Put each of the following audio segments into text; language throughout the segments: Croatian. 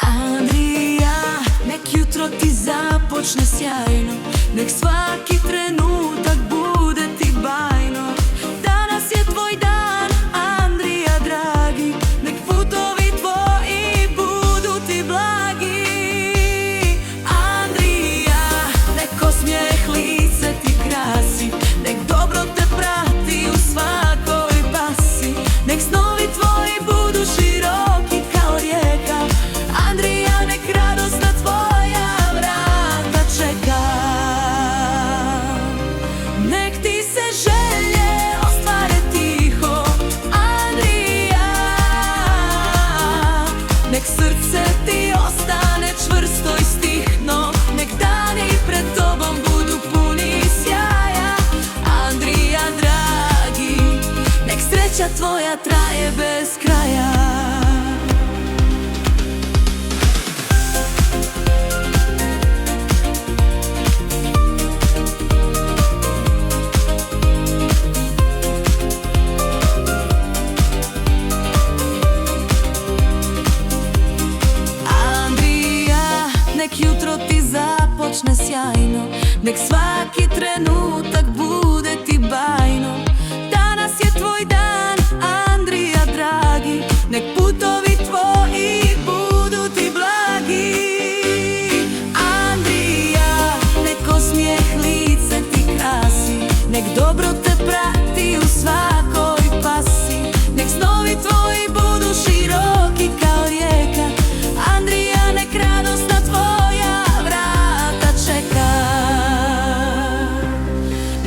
Andrija, nek jutro ti započne sjajno, nek svaki trenutak bude ti bajno. Danas je tvoj dan, Andrija dragi, nek putovi tvoji budu ti blagi. Andrija, nek osmijeh lice ti krasi, nek dobro te prati u svakoj pasi, nek snovi tvoji budu široki kao rijeka. Andrija, nek radosna tvoja vrata čeka, nek ti se želje ostvare tiho. Andrija, nek srce ti ostane čvrsto i stihno, nek dani pred tobom budu puni sjaja. Andrija dragi, nek sreća tvoja traje bez kraja. Nek jutro ti započne sjajno, nek svaki trenutak bude ti bajno. Danas je tvoj dan, Andrija dragi, nek putovi tvoji budu ti blagi. Andrija, nek osmijeh lice ti krasi, nek dobro te prati u svakoj pasi, nek snovi tvoji budu široki kao rijeka. Andrija, nek radosna tvoja vrata čeka,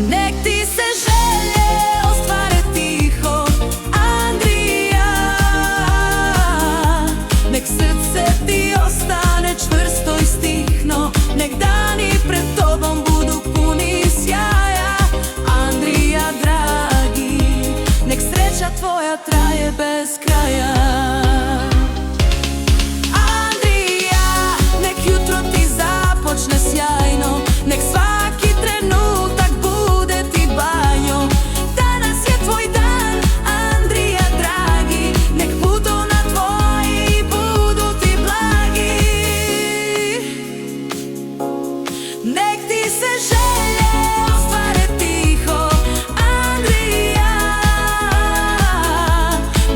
nek ti se želje ostvare tiho. Andrija, nek srce ti ostane čvrsto i stihno, nek dani pred tobom budu puni sjaja. Andrija dragi, nek sreća tvoja traje bez kraja. Počne sjajno, nek svaki trenutak bude ti bajno. Danas je tvoj dan, Andrija dragi, nek putovna tvoji budu ti blagi. Nek ti se želje ostvare tiho. Andrija,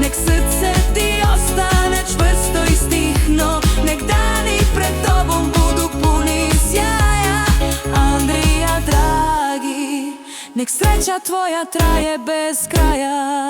nek srce ti ostane čvrsto i stihno, nek dani pred tobom budu puni sjaja. Andrija dragi, nek sreća tvoja traje bez kraja.